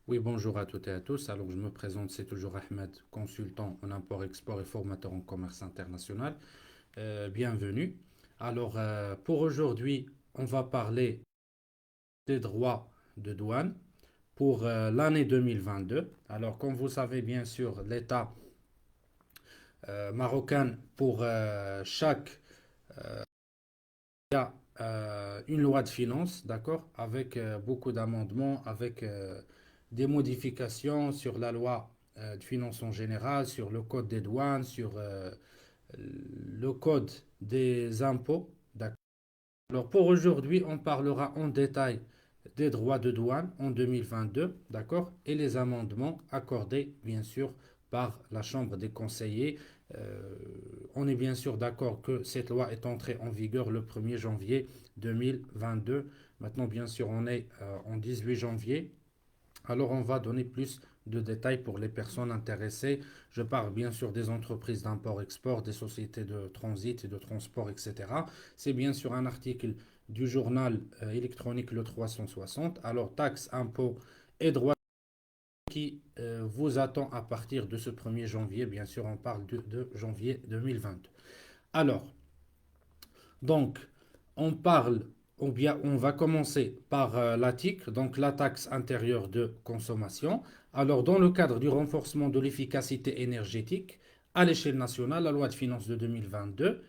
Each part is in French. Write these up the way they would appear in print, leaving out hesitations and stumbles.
Oui, bonjour à toutes et à tous. Alors, je me présente, c'est toujours Ahmed, consultant en import-export et formateur en commerce international. Bienvenue. Alors, pour aujourd'hui, on va parler des droits de douane pour l'année 2022. Alors, comme vous savez, bien sûr, l'État marocain, pour chaque une loi de finances, d'accord, avec beaucoup d'amendements, avec des modifications sur la loi de finances en général, sur le code des douanes, sur le code des impôts, d'accord. Alors pour aujourd'hui, on parlera en détail des droits de douane en 2022, d'accord, et les amendements accordés, bien sûr, par la Chambre des conseillers. Euh, on est bien sûr d'accord que cette loi est entrée en vigueur le 1er janvier 2022. Maintenant, bien sûr, on est en 18 janvier. Alors, on va donner plus de détails pour les personnes intéressées. Je parle bien sûr des entreprises d'import-export, des sociétés de transit et de transport, etc. C'est bien sûr un article du journal électronique le 360. Alors, taxes, impôts et droits qui vous attend à partir de ce 1er janvier. Bien sûr, on parle de janvier 2022. Alors, donc, on parle, ou bien on va commencer par la TIC, donc la taxe intérieure de consommation. Alors, dans le cadre du renforcement de l'efficacité énergétique à l'échelle nationale, la loi de finances de 2022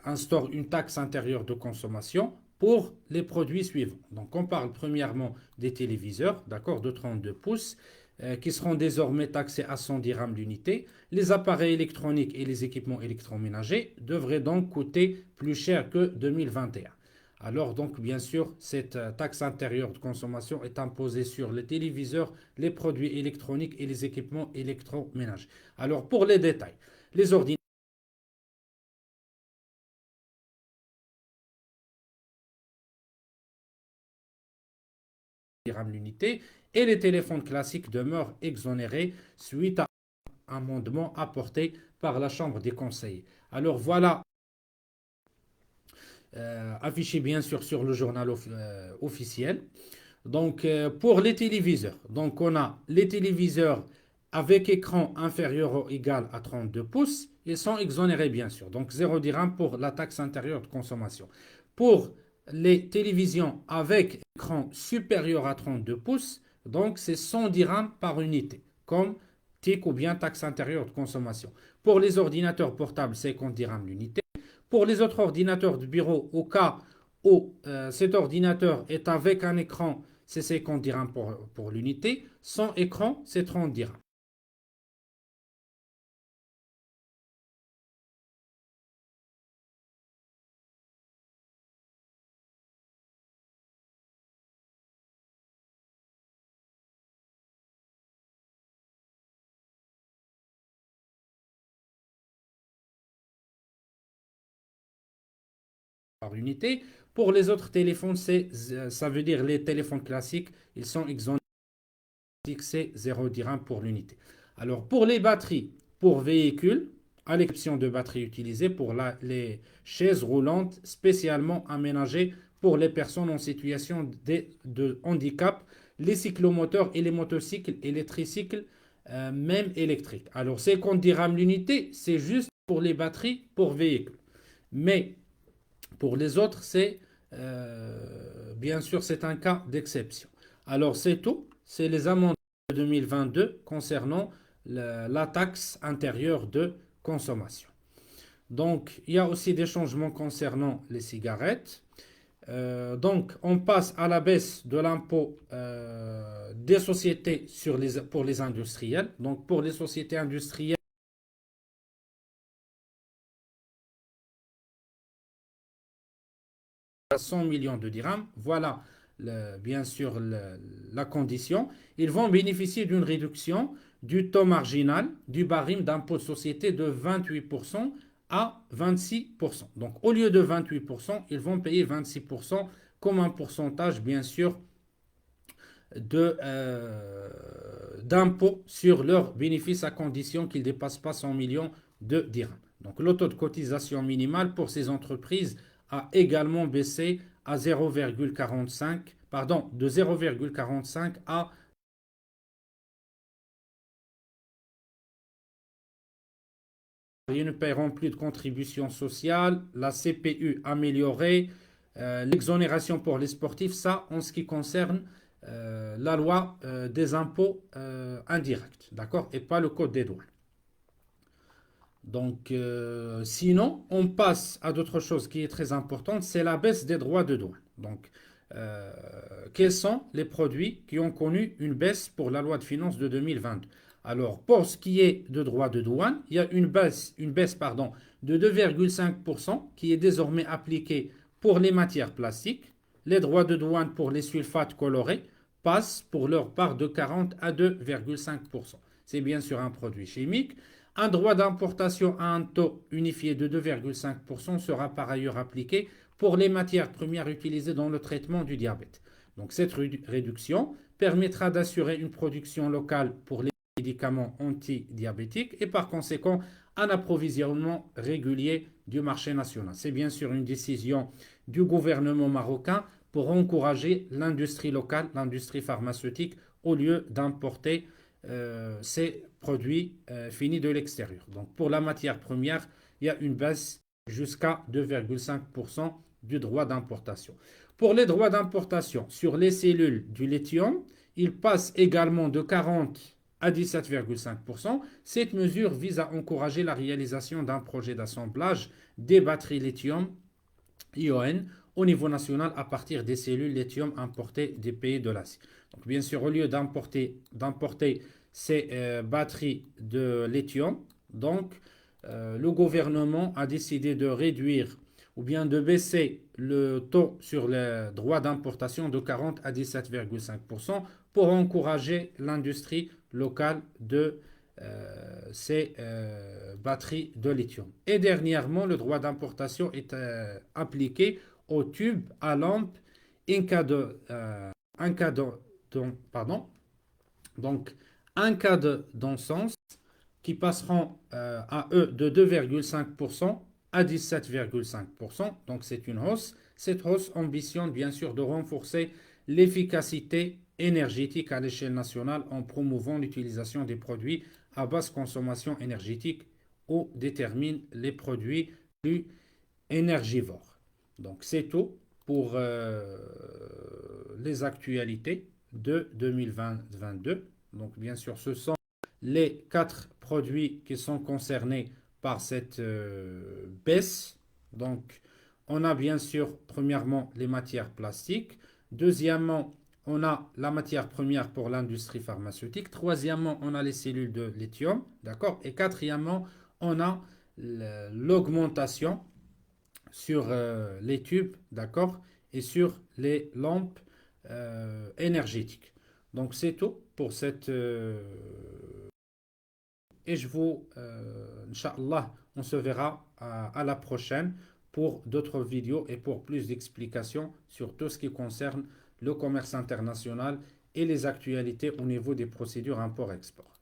instaure une taxe intérieure de consommation pour les produits suivants. Donc, on parle premièrement des téléviseurs, d'accord, de 32 pouces, qui seront désormais taxés à 100 dirhams l'unité. Les appareils électroniques et les équipements électroménagers devraient donc coûter plus cher que 2021. Alors donc bien sûr, cette taxe intérieure de consommation est imposée sur les téléviseurs, les produits électroniques et les équipements électroménagers. Alors pour les détails, les ordinateurs dirhams l'unité et les téléphones classiques demeurent exonérés suite à un amendement apporté par la Chambre des conseillers. Alors voilà, affiché bien sûr sur le journal officiel. Donc, pour les téléviseurs, donc on a les téléviseurs avec écran inférieur ou égal à 32 pouces, ils sont exonérés bien sûr. Donc, 0 dirham pour la taxe intérieure de consommation. Pour les télévisions avec écran supérieur à 32 pouces, donc c'est 100 dirhams par unité, comme TIC ou bien taxe intérieure de consommation. Pour les ordinateurs portables, 50 dirhams l'unité. Pour les autres ordinateurs de bureau, au cas où cet ordinateur est avec un écran, c'est 50 dirhams pour l'unité. Sans écran, c'est 30 dirhams. Par unité. Pour les autres téléphones, ça veut dire les téléphones classiques, ils sont exonérés, c'est 0 dirham pour l'unité. Alors pour les batteries, pour véhicules, à l'exception de batteries utilisées pour les chaises roulantes spécialement aménagées pour les personnes en situation de handicap, les cyclomoteurs et les motocycles et les tricycles, même électriques. Alors c'est qu'on dira l'unité, c'est juste pour les batteries pour véhicules. Mais pour les autres, c'est bien sûr, c'est un cas d'exception. Alors, c'est tout. C'est les amendes de 2022 concernant la taxe intérieure de consommation. Donc, il y a aussi des changements concernant les cigarettes. Donc, on passe à la baisse de l'impôt des sociétés pour les industriels. Donc, pour les sociétés industrielles, à 100 millions de dirhams. Voilà, bien sûr, la condition. Ils vont bénéficier d'une réduction du taux marginal du barème d'impôt de société de 28% à 26%. Donc, au lieu de 28%, ils vont payer 26% comme un pourcentage, bien sûr, d'impôt sur leurs bénéfices à condition qu'ils ne dépassent pas 100 millions de dirhams. Donc, le taux de cotisation minimale pour ces entreprises a également baissé à 0,45, pardon, de 0,45 à ils ne paieront plus de contributions sociales, la CPU améliorée, l'exonération pour les sportifs, ça en ce qui concerne la loi des impôts indirects, d'accord, et pas le code des douanes. Donc, sinon, on passe à d'autres choses qui est très importante, c'est la baisse des droits de douane. Donc, euh, quels sont les produits qui ont connu une baisse pour la loi de finances de 2022? Alors, pour ce qui est de droits de douane, il y a une baisse pardon, de 2,5% qui est désormais appliquée pour les matières plastiques. Les droits de douane pour les sulfates colorés passent pour leur part de 40 à 2,5%. C'est bien sûr un produit chimique. Un droit d'importation à un taux unifié de 2,5% sera par ailleurs appliqué pour les matières premières utilisées dans le traitement du diabète. Donc cette réduction permettra d'assurer une production locale pour les médicaments antidiabétiques et par conséquent un approvisionnement régulier du marché national. C'est bien sûr une décision du gouvernement marocain pour encourager l'industrie locale, l'industrie pharmaceutique, au lieu d'importer ces produits finis de l'extérieur. Donc pour la matière première, il y a une baisse jusqu'à 2,5% du droit d'importation. Pour les droits d'importation sur les cellules du lithium, ils passent également de 40 à 17,5%. Cette mesure vise à encourager la réalisation d'un projet d'assemblage des batteries lithium-ion au niveau national à partir des cellules lithium importées des pays de l'Asie. Donc bien sûr, au lieu d'importer ces batteries de lithium, donc le gouvernement a décidé de réduire ou bien de baisser le taux sur les droits d'importation de 40 à 17,5% pour encourager l'industrie locale de ces batteries de lithium. Et dernièrement, le droit d'importation est appliqué aux tubes à lampe pardon, donc d'encens qui passeront à eux de 2,5% à 17,5%. Donc c'est une hausse. Cette hausse ambitionne bien sûr de renforcer l'efficacité énergétique à l'échelle nationale en promouvant l'utilisation des produits à basse consommation énergétique ou détermine les produits plus énergivores. Donc c'est tout pour les actualités de 2022. Donc bien sûr, ce sont les 4 produits qui sont concernés par cette baisse. Donc on a bien sûr premièrement les matières plastiques. Deuxièmement, on a la matière première pour l'industrie pharmaceutique. Troisièmement, on a les cellules de lithium. D'accord? Et quatrièmement, on a l'augmentation sur les tubes, d'accord, et sur les lampes énergétiques. Donc c'est tout pour cette et je vous Inch'Allah, on se verra à la prochaine pour d'autres vidéos et pour plus d'explications sur tout ce qui concerne le commerce international et les actualités au niveau des procédures import-export.